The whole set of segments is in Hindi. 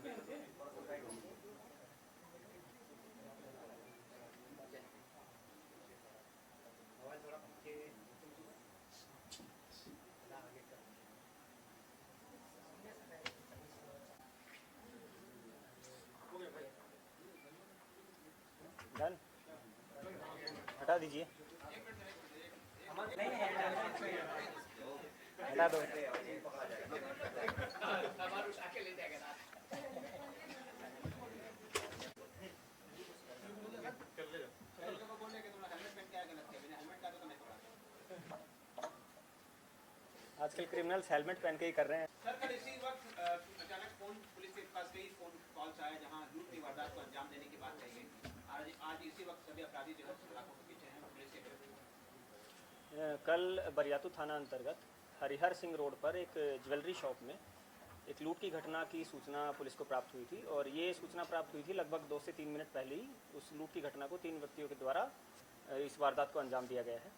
डन, हटा दीजिए, हटा दो। आजकल क्रिमिनल्स हेलमेट पहन के ही कर रहे हैं। सर कल इसी वक्त अचानक फोन पुलिस के पास कई फोन कॉल्स आए जहां लूट की वारदात को अंजाम देने की बात कही गई। आज इसी वक्त सभी अपराधी जो है सलाखों के पीछे हैं पुलिस के। कल बरियातू थाना अंतर्गत हरिहर सिंह रोड पर एक ज्वेलरी शॉप में एक लूट की घटना की सूचना पुलिस को प्राप्त हुई थी और ये सूचना प्राप्त हुई थी लगभग 2 से 3 मिनट पहले ही। उस लूट की घटना को 3 व्यक्तियों के द्वारा इस वारदात को अंजाम दिया गया है।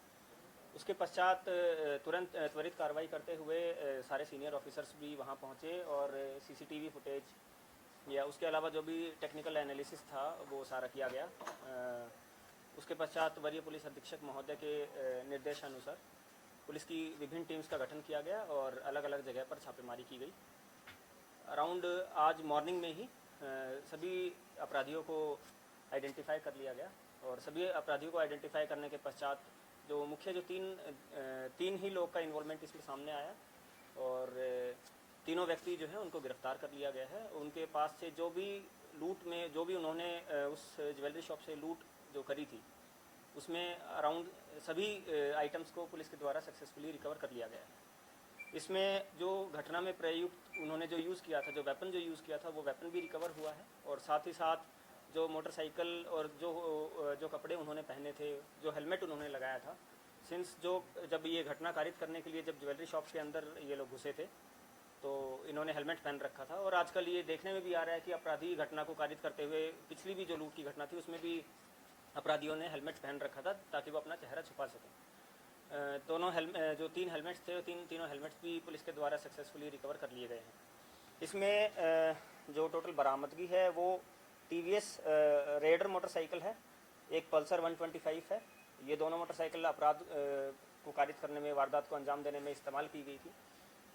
उसके पश्चात तुरंत त्वरित कार्रवाई करते हुए सारे सीनियर ऑफिसर्स भी वहां पहुंचे और सीसीटीवी फुटेज या उसके अलावा जो भी टेक्निकल एनालिसिस था वो सारा किया गया। उसके पश्चात वरीय पुलिस अधीक्षक महोदय के निर्देशानुसार पुलिस की विभिन्न टीम्स का गठन किया गया और अलग अलग जगह पर छापेमारी की गई। अराउंड आज मॉर्निंग में ही सभी अपराधियों को आइडेंटिफाई कर लिया गया और सभी अपराधियों को आइडेंटिफाई करने के पश्चात जो मुख्य जो तीन ही लोग का इन्वॉल्वमेंट इसमें सामने आया और तीनों व्यक्ति जो है उनको गिरफ्तार कर लिया गया है। उनके पास से जो भी लूट में जो भी उन्होंने उस ज्वेलरी शॉप से लूट जो करी थी उसमें अराउंड सभी आइटम्स को पुलिस के द्वारा सक्सेसफुली रिकवर कर लिया गया है। इसमें जो घटना में प्रयुक्त उन्होंने जो यूज़ किया था, जो वेपन जो यूज़ किया था वो वेपन भी रिकवर हुआ है और साथ ही साथ जो मोटरसाइकिल और जो कपड़े उन्होंने पहने थे, जो हेलमेट उन्होंने लगाया था, सिंस जब ये घटना कारित करने के लिए जब ज्वेलरी शॉप के अंदर ये लोग घुसे थे तो इन्होंने हेलमेट पहन रखा था। और आजकल ये देखने में भी आ रहा है कि अपराधी घटना को कारित करते हुए पिछली भी जो लूट की घटना थी उसमें भी अपराधियों ने हेलमेट पहन रखा था ताकि वो अपना चेहरा छुपा सकें। दोनों जो 3 हेलमेट्स थे तीनों हेलमेट्स भी पुलिस के द्वारा सक्सेसफुली रिकवर कर लिए गए हैं। इसमें जो टोटल बरामदगी है वो टीवीएस रेडर मोटरसाइकिल है, एक पल्सर 125 है। ये दोनों मोटरसाइकिल अपराध को कारित करने में, वारदात को अंजाम देने में इस्तेमाल की गई थी।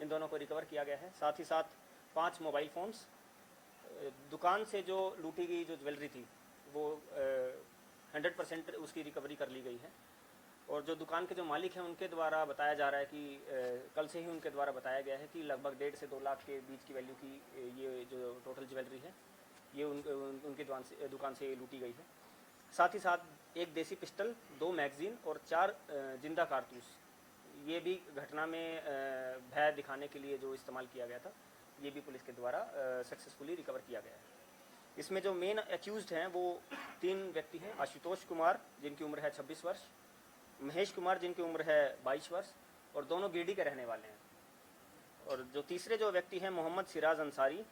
इन दोनों को रिकवर किया गया है। साथ ही साथ 5 मोबाइल फ़ोन्स, दुकान से जो लूटी गई जो ज्वेलरी थी वो 100% उसकी रिकवरी कर ली गई है। और जो दुकान के जो मालिक हैं उनके द्वारा बताया जा रहा है कि कल से ही उनके द्वारा बताया गया है कि लगभग 1.5 से 2 लाख के बीच की वैल्यू की ये जो टोटल ज्वेलरी है ये उनके दुकान से लूटी गई है। साथ ही साथ एक देसी पिस्टल, 2 मैगजीन और 4 जिंदा कारतूस, ये भी घटना में भय दिखाने के लिए जो इस्तेमाल किया गया था, ये भी पुलिस के द्वारा सक्सेसफुली रिकवर किया गया है। इसमें जो मेन एक्यूज्ड हैं वो 3 व्यक्ति हैं। आशुतोष कुमार जिनकी उम्र है 26 वर्ष, महेश कुमार जिनकी उम्र है 22 वर्ष और दोनों गिरडी के रहने वाले हैं। और जो तीसरे जो व्यक्ति हैं मोहम्मद सिराज अंसारी,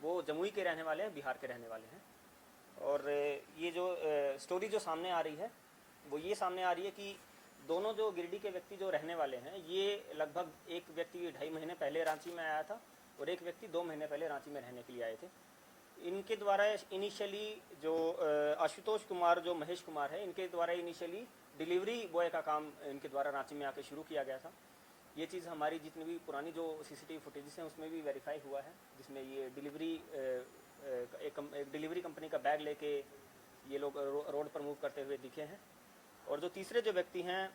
वो जमुई के रहने वाले हैं, बिहार के रहने वाले हैं। और ये जो स्टोरी जो सामने आ रही है वो ये सामने आ रही है कि दोनों जो गिरडी के व्यक्ति जो रहने वाले हैं ये लगभग एक व्यक्ति 2.5 महीने पहले रांची में आया था और एक व्यक्ति 2 महीने पहले रांची में रहने के लिए आए थे। इनके द्वारा इनिशियली जो आशुतोष कुमार जो महेश कुमार है, इनके द्वारा इनिशियली डिलीवरी बॉय का काम इनके द्वारा रांची में आके शुरू किया गया था। ये चीज़ हमारी जितनी भी पुरानी जो सीसीटीवी फुटेजेस हैं उसमें भी वेरीफाई हुआ है, जिसमें ये एक डिलीवरी कंपनी का बैग लेके ये लोग रोड पर मूव करते हुए दिखे हैं। और जो तीसरे जो व्यक्ति हैं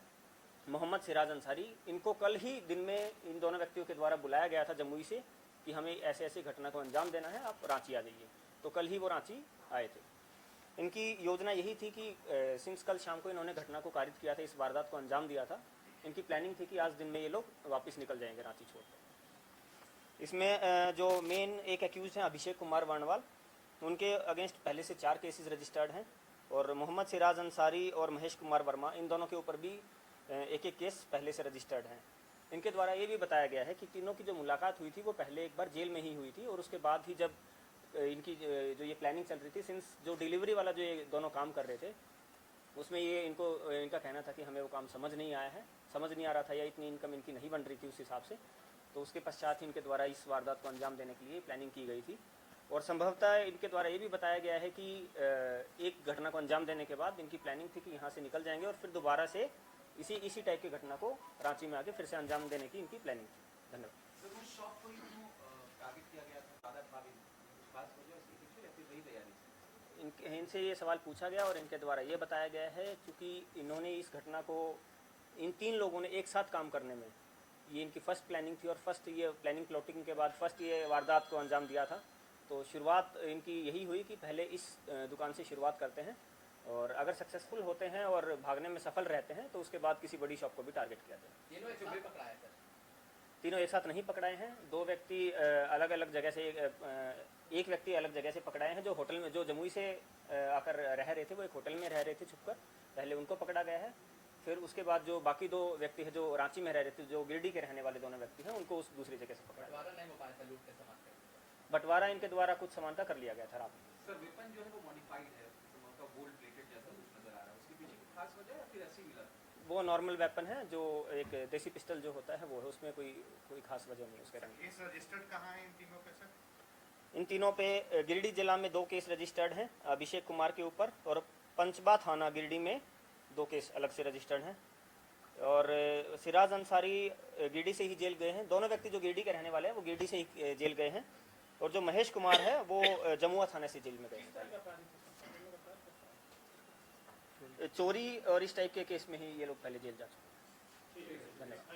मोहम्मद सिराज अंसारी, इनको कल ही दिन में इन दोनों व्यक्तियों के द्वारा बुलाया गया था जमुई से कि हमें ऐसे ऐसे घटना को अंजाम देना है, आप रांची आ जाइए। तो कल ही वो रांची आए थे। इनकी योजना यही थी कि सिंस कल शाम को इन्होंने घटना को कारित किया था, इस वारदात को अंजाम दिया था, इनकी प्लानिंग थी कि आज दिन में ये लोग वापस निकल जाएंगे रांची छोड़कर। इसमें जो मेन एक एक्यूज हैं अभिषेक कुमार वर्णवाल, उनके अगेंस्ट पहले से 4 केसेस रजिस्टर्ड हैं और मोहम्मद सिराज अंसारी और महेश कुमार वर्मा, इन दोनों के ऊपर भी एक केस पहले से रजिस्टर्ड हैं। इनके द्वारा ये भी बताया गया है कि तीनों की जो मुलाकात हुई थी वो पहले एक बार जेल में ही हुई थी और उसके बाद ही जब इनकी जो ये प्लानिंग चल रही थी, सिंस जो डिलीवरी वाला जो ये दोनों काम कर रहे थे उसमें ये इनका कहना था कि हमें वो काम समझ नहीं आया है, समझ नहीं आ रहा था या इतनी इनकम इनकी नहीं बन रही थी उस हिसाब से। तो उसके पश्चात ही इनके द्वारा इस वारदात को अंजाम देने के लिए प्लानिंग की गई थी। और संभवतः इनके द्वारा ये भी बताया गया है कि एक घटना को अंजाम देने के बाद इनकी प्लानिंग थी कि यहाँ से निकल जाएंगे और फिर दोबारा से इसी टाइप की घटना को रांची में आके फिर से अंजाम देने की इनकी प्लानिंग थी। धन्यवाद। सर उस शॉप को ही क्यों टारगेट किया गया था? सादा भाभी कुछ खास वजह उसके पीछे या फिर वही तैयारी थी? इनसे ये सवाल पूछा गया और इनके द्वारा ये बताया गया है क्योंकि इन्होंने इस घटना को इन 3 लोगों ने एक साथ काम करने में, ये इनकी फर्स्ट प्लानिंग थी और फर्स्ट ये प्लानिंग प्लॉटिंग के बाद फर्स्ट ये वारदात को अंजाम दिया था। तो शुरुआत इनकी यही हुई कि पहले इस दुकान से शुरुआत करते हैं और अगर सक्सेसफुल होते हैं और भागने में सफल रहते हैं तो उसके बाद किसी बड़ी शॉप को भी टारगेट किया जाए। तीनों एक साथ पकड़ा है सर? तीनों एक साथ नहीं पकड़ाए हैं, 2 व्यक्ति अलग अलग जगह से, एक व्यक्ति अलग जगह से पकड़ाए हैं जो होटल में, जो जमुई से आकर रह रहे थे, वो एक होटल में रह रहे थे छुपकर, पहले उनको पकड़ा गया है। फिर उसके बाद जो बाकी 2 व्यक्ति हैं जो रांची में रह रहे थे, जो गिरडी के रहने वाले दोनों व्यक्ति हैं, उनको उस दूसरी जगह से पकड़ा गया। बंटवारा नहीं हो पाया था लूट के सामान का? बंटवारा इनके द्वारा कुछ समानता कर लिया गया था रात में। सर वेपन जो है वो मॉडिफाइड है, तो गोल्ड प्लेटेड जैसा कुछ नजर आ रहा है, उसके पीछे कोई खास वजह है फिर ऐसे ही मिला? वो नॉर्मल वेपन है, जो एक देसी पिस्टल जो होता है वो है, उसमें कोई खास वजह नहीं उसके रंग। केस रजिस्टर्ड कहाँ है इन तीनों पे सर? इन तीनों पे गिरिडीह जिला में 2 केस रजिस्टर्ड हैं अभिषेक कुमार के ऊपर, और पंचबा थाना गिरिडीह में 2 केस अलग से रजिस्टर्ड हैं। और सिराज अंसारी गिरिडीह से ही जेल गए हैं। दोनों व्यक्ति जो गिरिडीह के रहने वाले हैं वो गिरिडीह से ही जेल गए हैं, और जो महेश कुमार है वो जमुआ थाने से जेल में गए हैं। चोरी और इस टाइप के केस में ही ये लोग पहले जेल जा चुके हैं। धन्यवाद।